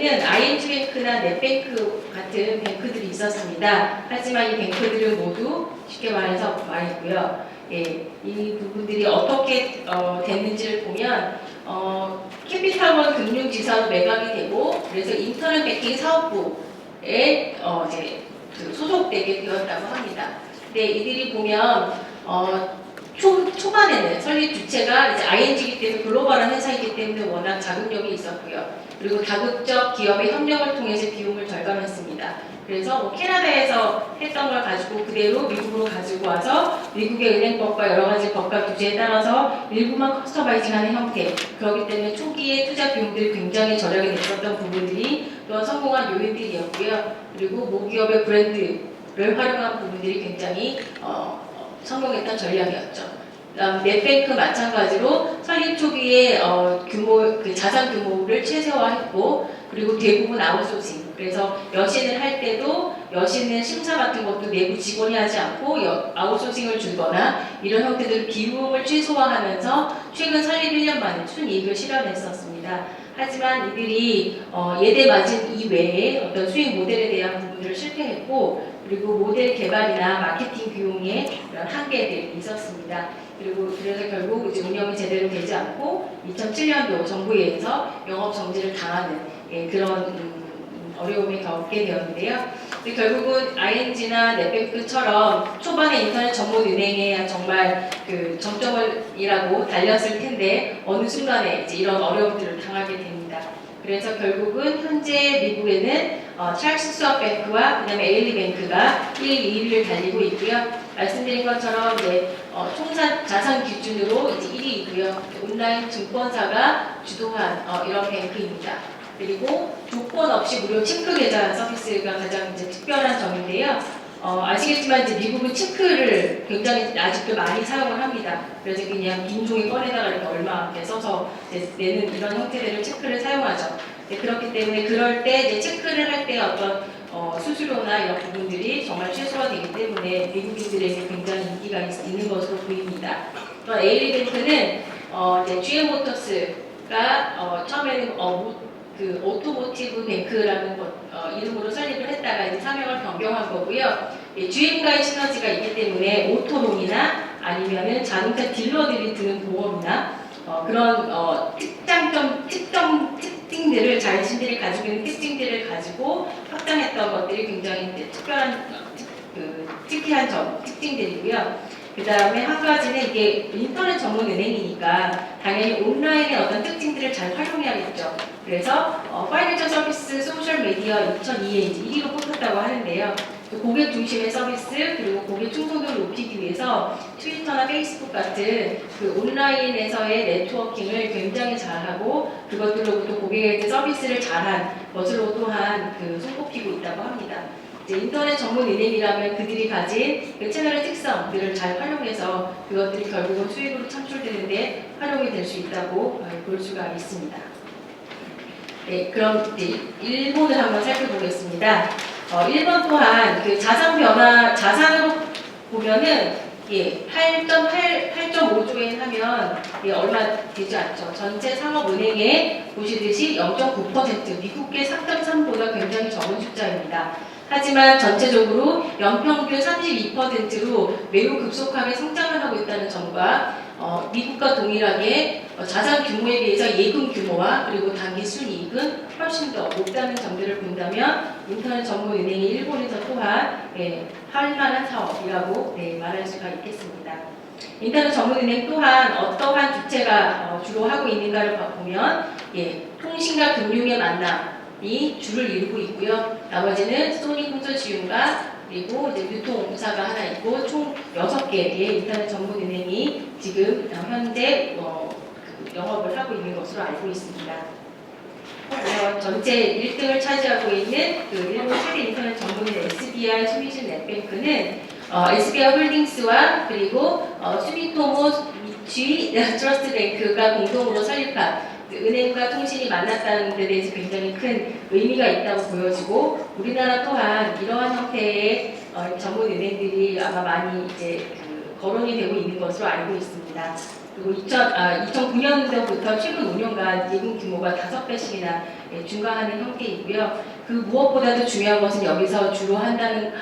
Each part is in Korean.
원래는 ING뱅크나 넷뱅크 같은 뱅크들이 있었습니다. 하지만 이 뱅크들은 모두 쉽게 말해서 망했고요. 예, 이 부분들이 어떻게 됐는지를 보면 캐피탈원 금융지사로 매각이 되고 그래서 인터넷 뱅킹 사업부에 이제 소속되게 되었다고 합니다. 근데 이들이 보면 초반에는 설립 주체가 이제 ING이기 때문에 글로벌한 회사이기 때문에 워낙 자금력이 있었고요. 그리고 다국적 기업의 협력을 통해서 비용을 절감했습니다. 그래서 뭐 캐나다에서 했던 걸 가지고 그대로 미국으로 가지고 와서 미국의 은행법과 여러 가지 법과 규제에 따라서 일부만 커스터마이징하는 형태. 그렇기 때문에 초기에 투자 비용들이 굉장히 절약이 됐었던 부분들이 또한 성공한 요인들이었고요. 그리고 모기업의 브랜드를 활용한 부분들이 굉장히 성공했던 전략이었죠. 넷뱅크 마찬가지로 설립 초기에 자산 규모를 최소화했고 그리고 대부분 아웃소싱. 그래서 여신을 할 때도 여신은 심사 같은 것도 내부 직원이 하지 않고 아웃소싱을 주거나 이런 형태들 비용을 최소화하면서 최근 설립 1년 만에 순이익을 실현했었습니다. 하지만 이들이 예대 마진 이외에 어떤 수익 모델에 대한 부분을 실패했고 그리고 모델 개발이나 마케팅 비용에 이런 한계들이 있었습니다. 그리고 그래서 결국 이제 운영이 제대로 되지 않고 2007년도 정부에서 영업 정지를 당하는 그런 어려움을 겪게 되었는데요. 근데 결국은 ING나 넷뱅크처럼 초반에 인터넷 전문 은행에 정말 그 정점이라고 달렸을 텐데 어느 순간에 이제 이런 어려움들을 당하게 됩니다. 그래서 결국은 현재 미국에는 찰스 수업 뱅크와 그다음에 에일리 뱅크가 1, 2위를 달리고 있고요. 말씀드린 것처럼 이제 총산 자산 기준으로 이제 1위이고요. 온라인 증권사가 주도한 이런 뱅크입니다. 그리고 조건 없이 무료 체크 계좌 서비스가 가장 이제 특별한 점인데요. 아시겠지만 이제 미국은 체크를 굉장히 아직도 많이 사용을 합니다. 그래서 그냥 빈 종이 꺼내다가 이렇게 얼마 이렇게 써서 내는 이런 형태들을 체크를 사용하죠. 그렇기 때문에 그럴 때 이제 체크를 할 때 어떤 수수료나 이런 부분들이 정말 최소화되기 때문에 미국인들에게 굉장히 인기가 있는 것으로 보입니다. 또 에일리뱅크는 이제 GM 모터스가 처음에는 그 오토모티브 뱅크라는 이름으로 설립을 했다가 이제 사명을 변경한 거고요. GM과의 시너지가 있기 때문에 오토론이나 아니면은 자동차 딜러들이 드는 보험이나 그런 특징들을 자신들이 가지고 있는 특징들을 가지고 확장했던 것들이 굉장히 특별한 특이한 특징들이고요. 그 다음에 한 가지는 이게 인터넷 전문 은행이니까 당연히 온라인의 어떤 특징들을 잘 활용해야겠죠. 그래서 파이낸셜 서비스 소셜 미디어 2002에 1위로 뽑혔다고 하는데요. 고객 중심의 서비스 그리고 고객 충성도를 높이기 위해서 트위터나 페이스북 같은 그 온라인에서의 네트워킹을 굉장히 잘하고 그것들로부터 고객에게 서비스를 잘한 것으로 또한 손꼽히고 있다고 합니다. 이제 인터넷 전문 은행이라면 그들이 가진 그 채널의 특성들을 잘 활용해서 그것들이 결국은 수익으로 창출되는데 활용이 될 수 있다고 볼 수가 있습니다. 네, 그럼 이제 일본을 한번 살펴보겠습니다. 일본 또한 그 자산으로 보면은 8.5조엔 하면 얼마 되지 않죠. 전체 상업은행에 보시듯이 0.9% 미국계 3.3보다 굉장히 적은 숫자입니다. 하지만 전체적으로 연평균 32%로 매우 급속하게 성장을 하고 있다는 점과 미국과 동일하게 자산 규모에 비해서 예금 규모와 그리고 단기 순이익은 훨씬 더 높다는 점들을 본다면 인터넷 전문 은행이 일본에서 또한 할 만한 사업이라고 말할 수가 있겠습니다. 인터넷 전문 은행 또한 어떠한 주체가 주로 하고 있는가를 보면 통신과 금융의 만남이 주를 이루고 있고요. 나머지는 소니 콘소시움과 그리고 이제 유통사가 하나 있고 총 6개의 인터넷 전문 은행이 지금 현재 영업을 하고 있는 것으로 알고 있습니다. 전체 1등을 차지하고 있는 일본 최대 인터넷 전문인 SBI 수미준 넷뱅크는 SBI 홀딩스와 그리고 수미토모 미치 트러스트뱅크가 공동으로 설립한 은행과 통신이 만났다는 데 대해서 굉장히 큰 의미가 있다고 보여지고 우리나라 또한 이러한 형태의 전문 은행들이 아마 많이 이제 거론이 되고 있는 것으로 알고 있습니다. 그리고 2009년도부터 최근 5년간 예금 규모가 5배씩이나 증가하는 형태이고요. 그 무엇보다도 중요한 것은 여기서 주로 하는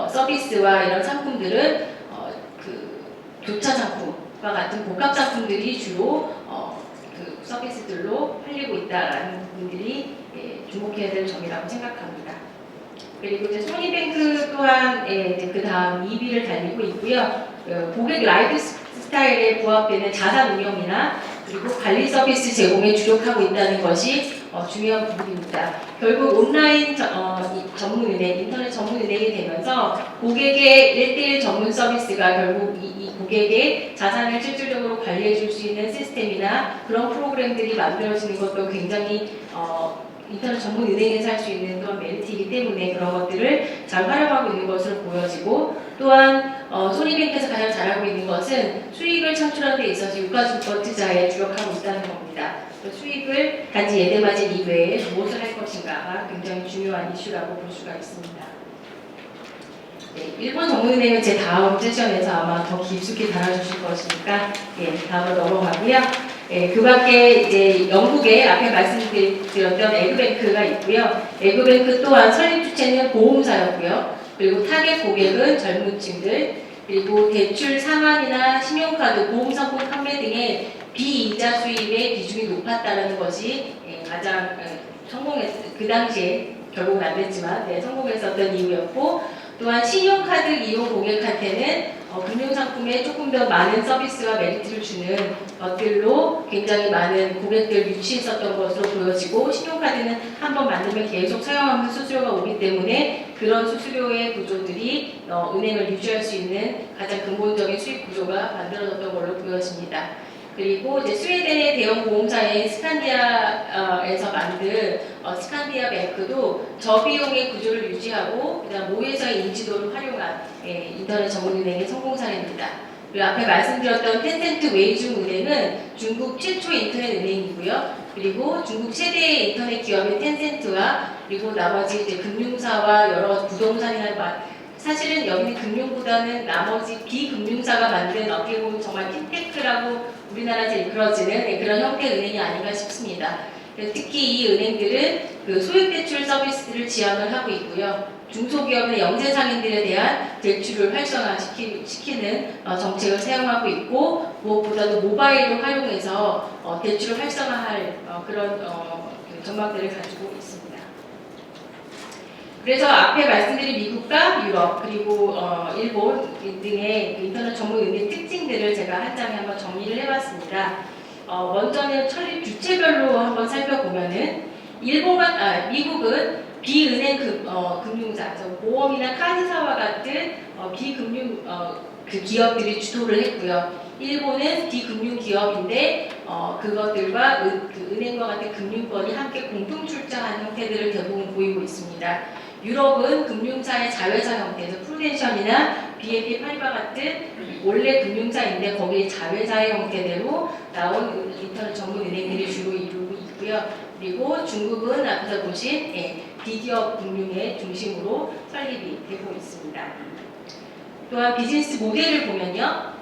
서비스와 이런 상품들은 그 교차 상품과 같은 복합 상품들이 주로 그 서비스들로 팔리고 있다라는 부분들이 주목해야 될 점이라고 생각합니다. 그리고 이제 소니뱅크 또한 그 다음 2위를 달리고 있고요. 고객 라이프 스타일에 부합되는 자산 운영이나 그리고 관리 서비스 제공에 주력하고 있다는 것이 중요한 부분입니다. 결국 온라인 전문은행, 인터넷 전문은행이 되면서 고객의 1대1 전문 서비스가 결국 이 고객의 자산을 실질적으로 관리해 줄 수 있는 시스템이나 그런 프로그램들이 만들어지는 것도 굉장히 인터넷 전문 은행에서 할 수 있는 그런 메리트이기 때문에 그런 것들을 잘 활용하고 있는 것으로 보여지고, 또한 소니뱅크에서 가장 잘하고 있는 것은 수익을 창출하는 데 있어서 유가증권 투자에 주력하고 있다는 겁니다. 수익을 단지 예대마진 이외에 무엇을 할 것인가가 굉장히 중요한 이슈라고 볼 수가 있습니다. 네, 일본 전문은행은 제 다음 세션에서 아마 더 깊숙이 달아주실 것이니까 다음으로 넘어가고요. 그 밖에 이제 영국에 앞에 말씀드렸던 에그뱅크가 있고요. 에그뱅크 또한 설립 주체는 보험사였고요. 그리고 타겟 고객은 젊은 층들, 그리고 대출 상환이나 신용카드, 보험상품 판매 등의 비이자 수입의 비중이 높았다는 것이 가장 그 당시에 결국은 안 됐지만 성공했었던 이유였고, 또한 신용카드 이용 고객한테는 금융상품에 조금 더 많은 서비스와 메리트를 주는 것들로 굉장히 많은 고객들 유치했었던 것으로 보여지고, 신용카드는 한번 만들면 계속 사용하면 수수료가 오기 때문에 그런 수수료의 구조들이 은행을 유지할 수 있는 가장 근본적인 수익 구조가 만들어졌던 걸로 보여집니다. 그리고 이제 스웨덴의 대형 보험사인 스칸디아에서 만든 스칸디아 뱅크도 저비용의 구조를 유지하고 그다음 모회사의 인지도를 활용한 인터넷 전문은행의 성공 사례입니다. 그리고 앞에 말씀드렸던 텐센트 웨이중 은행은 중국 최초 인터넷 은행이고요. 그리고 중국 최대의 인터넷 기업인 텐센트와 그리고 나머지 이제 금융사와 여러 부동산이나 사실은 여기는 금융보다는 나머지 비금융사가 만든 어떻게 보면 정말 핀테크라고 우리나라에서 일컬어지는 그런 형태의 은행이 아닌가 싶습니다. 특히 이 은행들은 그 소액대출 서비스를 지원을 하고 있고요. 중소기업이나 영세상인들에 대한 대출을 활성화시키는 정책을 사용하고 있고, 무엇보다도 모바일을 활용해서 대출을 활성화할 그런 전망들을 가지고 있습니다. 그래서 앞에 말씀드린 미국과 유럽 그리고 일본 등의 인터넷 전문 은행 특징들을 제가 한 장에 한번 정리를 해봤습니다. 먼저는 설립 주체별로 한번 살펴보면은 미국은 비은행 금융사, 보험이나 카드사와 같은 비금융 그 기업들이 주도를 했고요. 일본은 비금융 기업인데 그것들과 그 은행과 같은 금융권이 함께 공동 출자하는 형태들을 대부분 보이고 있습니다. 유럽은 금융사의 자회사 형태에서 프루덴셜이나 BNP 파리바 같은 원래 금융사인데 거기에 자회사의 형태대로 나온 인터넷 전문 은행들이 주로 이루고 있고요. 그리고 중국은 앞에서 보신 비기업 금융의 중심으로 설립이 되고 있습니다. 또한 비즈니스 모델을 보면요.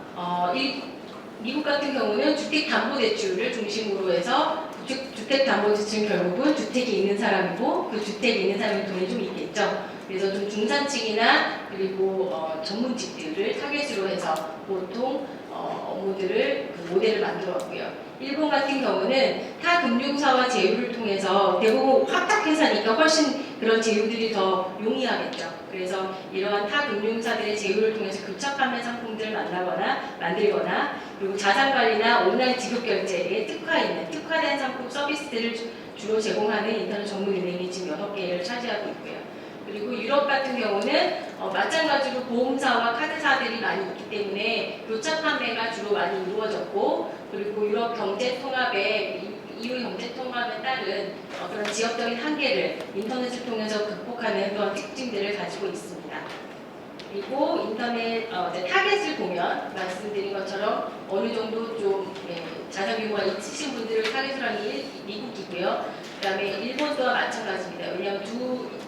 미국 같은 경우는 주택담보대출을 중심으로 해서 주택담보대출은 결국은 주택이 있는 사람이고 그 주택이 있는 사람이 돈이 좀 있겠죠. 그래서 좀 중산층이나 그리고 전문직들을 타겟으로 해서 보통 업무들을 그 모델을 만들었고요. 일본 같은 경우는 타 금융사와 제휴를 통해서 대부분 확탁회사니까 훨씬 그런 제휴들이 더 용이하겠죠. 그래서 이러한 타 금융사들의 제휴를 통해서 교차 판매 상품들을 만들거나 그리고 자산관리나 온라인 지급결제에 특화된 상품 서비스들을 주로 제공하는 인터넷 전문은행이 지금 6개를 차지하고 있고요. 그리고 유럽 같은 경우는 마찬가지로 보험사와 카드사들이 많이 있기 때문에 교차 판매가 주로 많이 이루어졌고, 그리고 유럽 EU 경제통합에 따른 그런 지역적인 한계를 인터넷을 통해서 극복하는 그런 특징들을 가지고 있습니다. 그리고 인터넷 타겟을 보면 말씀드린 것처럼 어느 정도 좀 자산 규모가 있으신 분들을 타겟으로 하는 게 미국이고요. 그 다음에 일본 또한 마찬가지입니다. 왜냐하면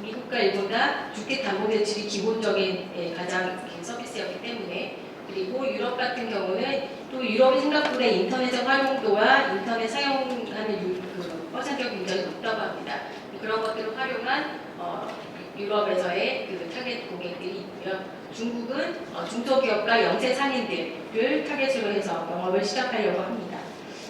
미국과 일본 다 주택담보대출이 기본적인 가장 서비스였기 때문에 그리고 유럽 같은 경우는 또 유럽이 생각보다 인터넷의 활용도와 인터넷 사용하는 그 퍼센트가 굉장히 높다고 합니다. 그런 것들을 활용한 유럽에서의 그 타겟 고객들이 있고요. 중국은 중소기업과 영세 상인들을 타겟으로 해서 영업을 시작하려고 합니다.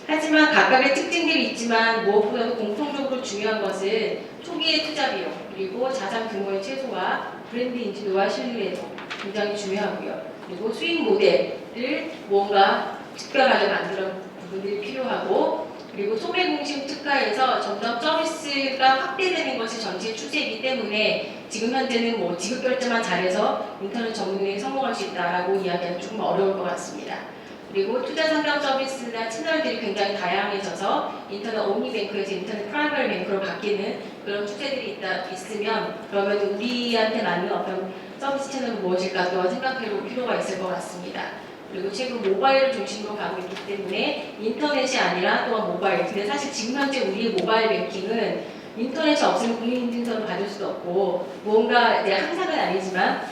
하지만 각각의 특징들이 있지만 무엇보다도 공통적으로 중요한 것은 초기의 투자 비용, 그리고 자산 규모의 최소화, 브랜드 인지도와 신뢰도 굉장히 중요하고요. 그리고 수익 모델을 뭔가 특별하게 만드는 부분들이 필요하고, 그리고 소매 중심 특화에서 점점 서비스가 확대되는 것이 전체 추세이기 때문에 지금 현재는 뭐 지급 결제만 잘해서 인터넷 전문에 성공할 수 있다라고 이야기하면 조금 어려울 것 같습니다. 그리고 투자 상담 서비스나 채널들이 굉장히 다양해져서 인터넷 옴니뱅크에서 인터넷 프라이머리 뱅크로 바뀌는 그런 추세들이 있으면 그러면 우리한테 맞는 어떤 서비스 채널은 무엇일까 또 생각해볼 필요가 있을 것 같습니다. 그리고 최근 모바일을 중심으로 가고 있기 때문에 인터넷이 아니라 또한 모바일. 근데 사실 지금 현재 우리의 모바일 뱅킹은 인터넷이 없으면 국민인증서를 받을 수도 없고 뭔가 이제 항상은 아니지만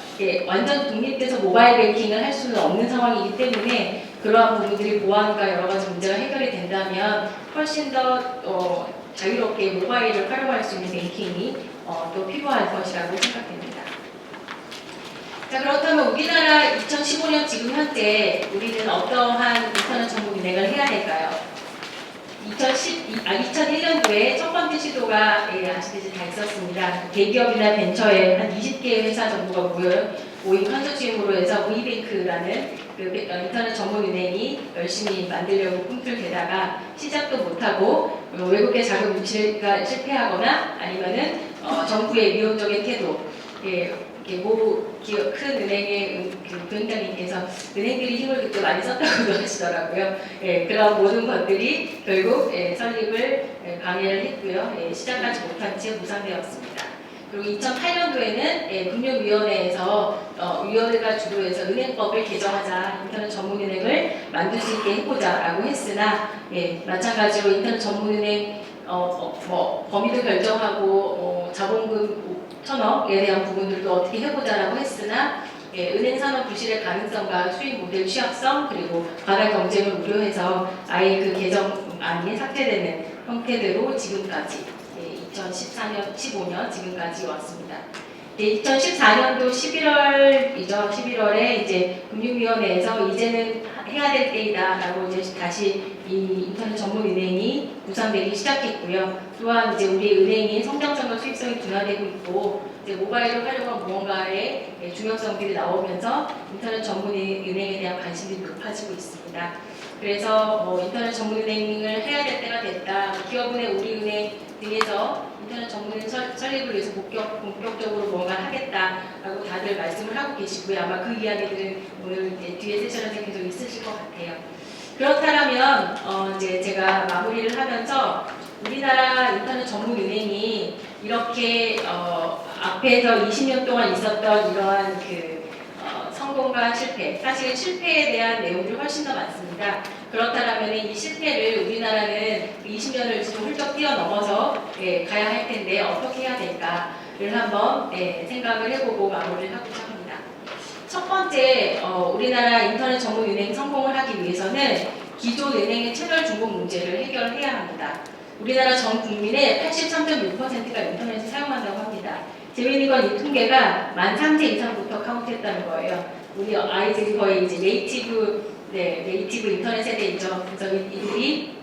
완전 독립돼서 모바일 뱅킹을 할 수는 없는 상황이기 때문에 그러한 부분들이 보안과 여러 가지 문제가 해결이 된다면 훨씬 더 자유롭게 모바일을 활용할 수 있는 뱅킹이 또 필요할 것이라고 생각됩니다. 자, 그렇다면 우리나라 2015년 지금 현재 우리는 어떠한 인터넷 정보 운행을 해야 될까요? 2001년도에 첫 번째 시도가 아시듯이 다 있었습니다. 대기업이나 벤처의 한 20개의 회사 정도가 모인 컨소시엄으로 해서 V뱅크라는 그 인터넷 전문은행이 열심히 만들려고 꿈틀대다가 시작도 못하고 외국계 자금 유치가 실패하거나 아니면은 정부의 위헌적인 태도, 큰 은행의 부행장님께서 은행들이 힘을 그때 많이 썼다고도 하시더라고요. 그런 모든 것들이 결국 설립을 방해를 했고요. 시작하지 못한 채 무산되었습니다. 그리고 2008년도에는 금융위원회에서 위원회가 주도해서 은행법을 개정하자, 인터넷 전문은행을 만들 수 있게 해보자라고 했으나 마찬가지로 인터넷 전문은행 범위도 결정하고 자본금 1,000억에 대한 부분들도 어떻게 해보자라고 했으나 은행 산업 부실의 가능성과 수익 모델 취약성 그리고 과다 경쟁을 우려해서 아예 그 개정안이 삭제되는 형태대로 지금까지 2014년, 15년 지금까지 왔습니다. 2014년도 11월이죠. 11월에 이제 금융위원회에서 이제는 해야 될 때이다라고 이제 다시 이 인터넷 전문 은행이 구상되기 시작했고요. 또한 이제 우리 은행이 성장성과 수익성이 둔화되고 있고 이제 모바일을 활용한 무언가의 중요성들이 나오면서 인터넷 전문 은행에 대한 관심이 높아지고 있습니다. 그래서 인터넷 전문 은행을 해야 될 때가 됐다. 기업은행, 우리은행 등에서 인터넷 전문은행 설립을 위해서 본격적으로 뭔가를 하겠다라고 다들 말씀을 하고 계시고요. 아마 그 이야기들은 오늘 뒤에 세션에서 계속 있으실 것 같아요. 그렇다면 이제 제가 마무리를 하면서 우리나라 인터넷 전문 은행이 이렇게 앞에서 20년 동안 있었던 이러한 성공과 실패, 사실 실패에 대한 내용들이 훨씬 더 많습니다. 그렇다면 이 실패를 우리나라는 20년을 지금 훌쩍 뛰어넘어서 가야 할 텐데 어떻게 해야 될까를 한번 생각을 해보고 마무리를 하고자 합니다. 첫 번째, 우리나라 인터넷 전문 은행 성공을 하기 위해서는 기존 은행의 차별 중복 문제를 해결해야 합니다. 우리나라 전 국민의 83.6%가 인터넷을 사용한다고 합니다. 재미있는 건 이 통계가 만 3세 이상부터 카운트했다는 거예요. 우리 아이들이 거의 이제 네이티브 인터넷 세대이죠. 그래서 이들이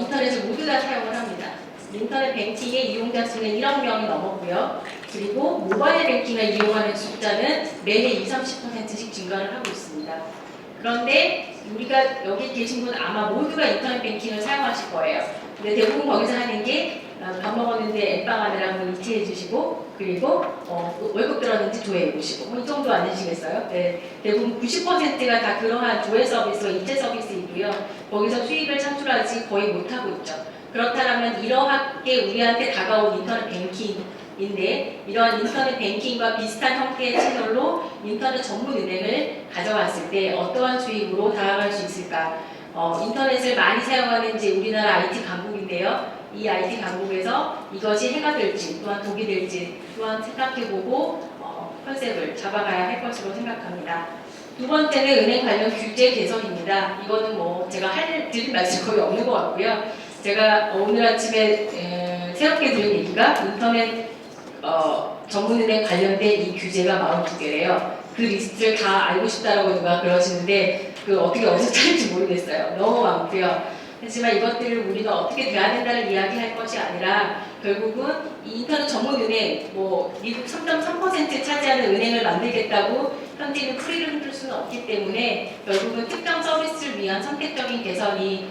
인터넷을 모두 다 사용을 합니다. 인터넷 뱅킹의 이용자 수는 1억 명이 넘었고요. 그리고 모바일 뱅킹을 이용하는 숫자는 매해 20-30%씩 증가를 하고 있습니다. 그런데 우리가 여기 계신 분 아마 모두가 인터넷 뱅킹을 사용하실 거예요. 근데 대부분 거기서 하는 게 밥 먹었는데 앱방 하느라 뭐 이체해 주시고 그리고 월급 들었는지 조회해 보시고 이 정도 아니시겠어요? 대부분 90%가 다 그러한 조회 서비스와 이체 서비스이고요. 거기서 수익을 창출하지 거의 못하고 있죠. 그렇다면 이러하게 우리한테 다가온 인터넷 뱅킹인데 이러한 인터넷 뱅킹과 비슷한 형태의 채널로 인터넷 전문 은행을 가져왔을 때 어떠한 수익으로 다가갈 수 있을까? 인터넷을 많이 사용하는 이제 우리나라 IT 강국인데요. 이 IT 강국에서 이것이 해가 될지 또한 독이 될지 또한 생각해보고 컨셉을 잡아가야 할 것으로 생각합니다. 두 번째는 은행 관련 규제 개선입니다. 이거는 뭐 제가 드릴 말씀 거의 없는 것 같고요. 제가 오늘 아침에 새롭게 들은 얘기가 인터넷 전문은행 관련된 이 규제가 42개래요. 그 리스트를 다 알고 싶다라고 누가 그러시는데 그 어떻게 어디서 찾을지 모르겠어요. 너무 많고요. 하지만 이것들을 우리가 어떻게 돼야 된다는 이야기할 것이 아니라 결국은 이 인터넷 전문은행, 뭐 미국 3.3% 차지하는 은행을 만들겠다고 현지는 프리를 흔들 수는 없기 때문에 결국은 특정 서비스를 위한 선택적인 개선이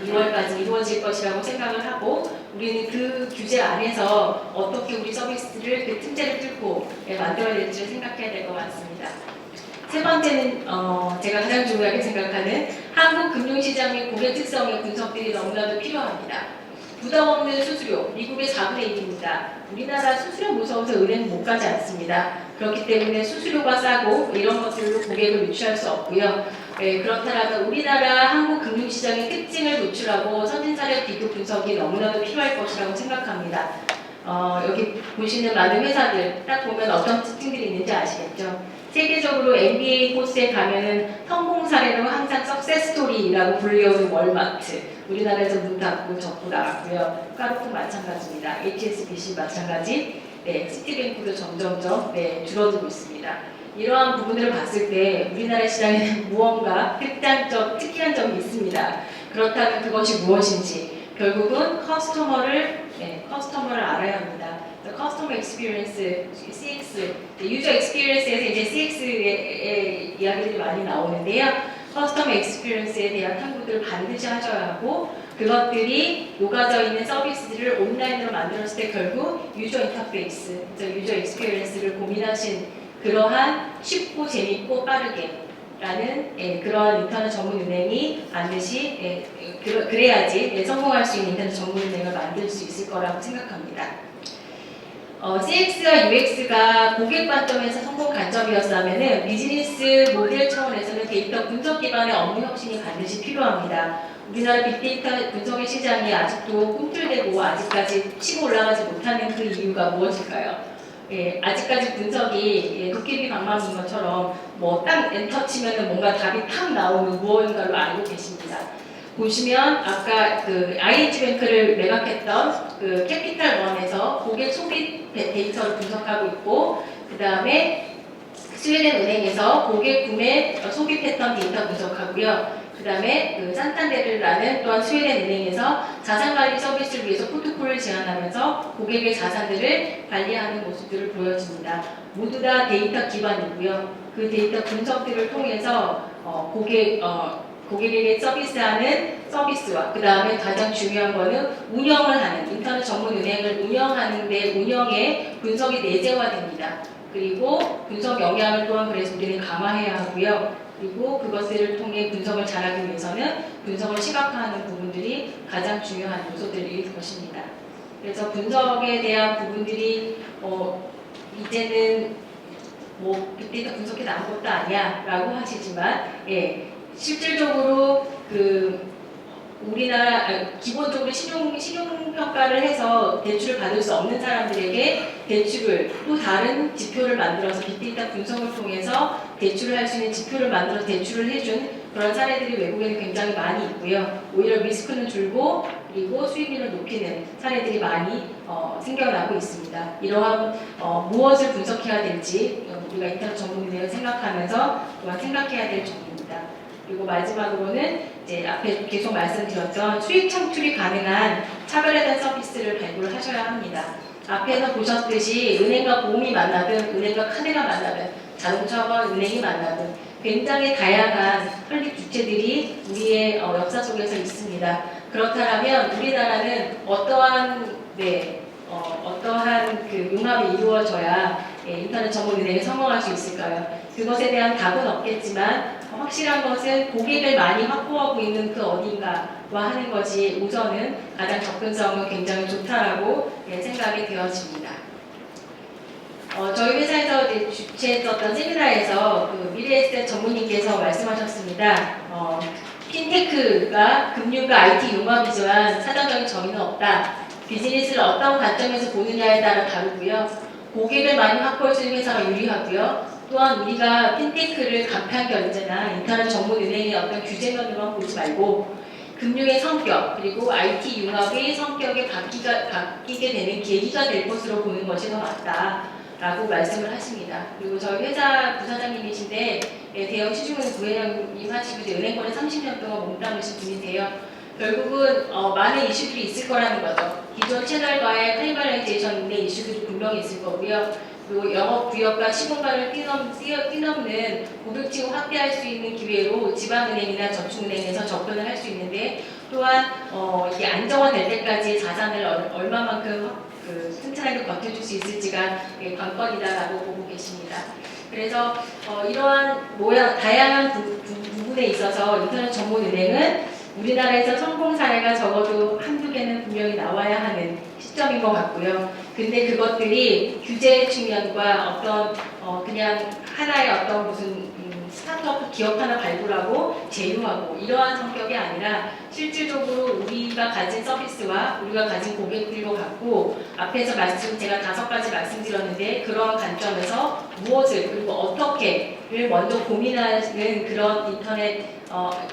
6월까지 이루어질 것이라고 생각을 하고 우리는 그 규제 안에서 어떻게 우리 서비스를 그 틈새를 뚫고 만들어야 될지를 생각해야 될 것 같습니다. 세 번째는 제가 가장 중요하게 생각하는 한국 금융시장 및 고객 특성의 분석들이 너무나도 필요합니다. 부담 없는 수수료, 미국의 4분의 1입니다. 우리나라 수수료 무서워서 은행 못 가지 않습니다. 그렇기 때문에 수수료가 싸고 이런 것들로 고객을 유치할 수 없고요. 그렇다면 우리나라 한국 금융시장의 특징을 노출하고 선진사례 비교 분석이 너무나도 필요할 것이라고 생각합니다. 여기 보시는 많은 회사들 딱 보면 어떤 특징들이 있는지 아시겠죠? 세계적으로 MBA 코스에 가면은 성공 사례로 항상 석세스 스토리라고 불리우는 월마트, 우리나라에서 문 닫고 접고 나갔고요. 카르푸 마찬가지입니다. HSBC 마찬가지, 시티뱅크도 점점점 줄어들고 있습니다. 이러한 부분들을 봤을 때 우리나라 시장에는 무언가 특이한 점이 있습니다. 그렇다면 그것이 무엇인지 결국은 커스터머를 알아야 합니다. 커스터머 익스피리언스, CX, 유저 익스피리언스에서 이제 CX의 이야기들이 많이 나오는데요. 커스터머 익스피리언스에 대한 탐구들을 반드시 하셔야 하고 그것들이 녹아져 있는 서비스들을 온라인으로 만들었을 때 결국 유저 인터페이스, 유저 익스피리언스를 고민하신 그러한 쉽고 재밌고 빠르게 라는 그러한 인터넷 전문은행이 반드시 그래야지 성공할 수 있는 인터넷 전문은행을 만들 수 있을 거라고 생각합니다. CX와 UX가 고객 관점에서 성공 관점이었다면 비즈니스 모델 차원에서는 데이터 분석 기반의 업무 혁신이 반드시 필요합니다. 우리나라 빅데이터 분석의 시장이 아직도 꿈틀대고 아직까지 치고 올라가지 못하는 그 이유가 무엇일까요? 아직까지 분석이 도깨비 방망이인 것처럼 뭐 딱 엔터 치면은 뭔가 답이 탁 나오는 무언가로 알고 계십니다. 보시면 아까 그 ING뱅크를 매각했던 그 캐피탈원에서 고객 소비 데이터를 분석하고 있고 그 다음에 스웨덴 은행에서 고객 구매 소비 패턴 데이터 분석하고요. 그 다음에 그 산탄데르라는 또한 스웨덴 은행에서 자산관리 서비스를 위해서 포트폴리오를 제안하면서 고객의 자산들을 관리하는 모습들을 보여줍니다. 모두 다 데이터 기반이고요. 그 데이터 분석들을 통해서 고객에게 서비스하는 서비스와 그 다음에 가장 중요한 거는 운영을 하는 인터넷 전문 은행을 운영하는데 운영의 분석이 내재화됩니다. 그리고 분석 역량을 또한 그래서 우리는 강화해야 하고요. 그리고 그것을 통해 분석을 잘하기 위해서는 분석을 시각화하는 부분들이 가장 중요한 요소들일 것입니다. 그래서 분석에 대한 부분들이 이제는 뭐 빅데이터 분석해도 아무것도 아니야 라고 하시지만 실질적으로 우리나라 기본적으로 신용평가를 해서 대출을 받을 수 없는 사람들에게 대출을 또 다른 지표를 만들어서 빅데이터 분석을 통해서 대출을 할 수 있는 지표를 만들어서 대출을 해준 그런 사례들이 외국에는 굉장히 많이 있고요. 오히려 리스크는 줄고 그리고 수익률을 높이는 사례들이 많이 생겨나고 있습니다. 이러한 무엇을 분석해야 될지 우리가 인터넷 전문인을 생각하면서 또한 생각해야 될 점입니다. 그리고 마지막으로는 이제 앞에 계속 말씀드렸던 수익 창출이 가능한 차별화된 서비스를 발굴하셔야 합니다. 앞에서 보셨듯이 은행과 보험이 만나든 은행과 카드가 만나든 자동차와 은행이 만나든 굉장히 다양한 설립 주체들이 우리의 역사 속에서 있습니다. 그렇다면 우리나라는 어떠한 그 융합이 이루어져야 인터넷 전문 은행이 성공할 수 있을까요? 그것에 대한 답은 없겠지만 확실한 것은 고객을 많이 확보하고 있는 그 어딘가와 하는 것이 우선은 가장 접근성은 굉장히 좋다라고 생각이 되어집니다. 저희 회사에서 이제 주최했었던 세미나에서 그 미래에셋 전문님께서 말씀하셨습니다. 핀테크가 금융과 IT 융합이지만 사전적인 정의는 없다. 비즈니스를 어떤 관점에서 보느냐에 따라 다르고요. 고객을 많이 확보할 수 있는 회사가 유리하고요. 또한 우리가 핀테크를 간편 결제나 인터넷 전문 은행의 어떤 규제면으로만 보지 말고 금융의 성격 그리고 IT 융합의 성격이 바뀌게 되는 계기가 될 것으로 보는 것이 더 맞다라고 말씀을 하십니다. 그리고 저희 회사 부사장님이신데 대형 시중은행 부회장님 하시고 이제 은행권에 30년 동안 몸담으신 분이세요. 결국은 많은 이슈들이 있을 거라는 거죠. 기존 채널과의 카니발라이제이션의 이슈들이 분명히 있을 거고요. 그리고 영업구역과 시공간을 뛰넘는 고객층을 확대할 수 있는 기회로 지방은행이나 저축은행에서 접근을 할 수 있는데 또한 이게 안정화될 때까지 자산을 얼마만큼 튼튼하게 버텨줄 수 있을지가 관건이다라고 보고 계십니다. 그래서 이러한 다양한 부분에 있어서 인터넷 전문은행은 우리나라에서 성공 사례가 적어도 한두 개는 분명히 나와야 하는 시점인 것 같고요. 근데 그것들이 규제 측면과 어떤 그냥 하나의 어떤 무슨 스타트업 기업 하나 발굴하고 제휴하고 이러한 성격이 아니라 실질적으로 우리가 가진 서비스와 우리가 가진 고객들도 갖고 앞에서 제가 5가지 말씀드렸는데 그런 관점에서 무엇을 그리고 어떻게를 먼저 고민하는 그런 인터넷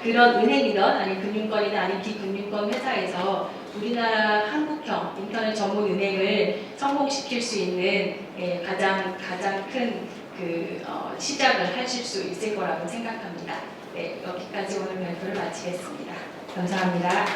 그런 은행이든 아니면 금융권이든 아니면 비금융권 회사에서 우리나라 한국형 인터넷 전문 은행을 성공시킬 수 있는 가장 큰 시작을 하실 수 있을 거라고 생각합니다. 네, 여기까지 오늘 발표를 마치겠습니다. 감사합니다.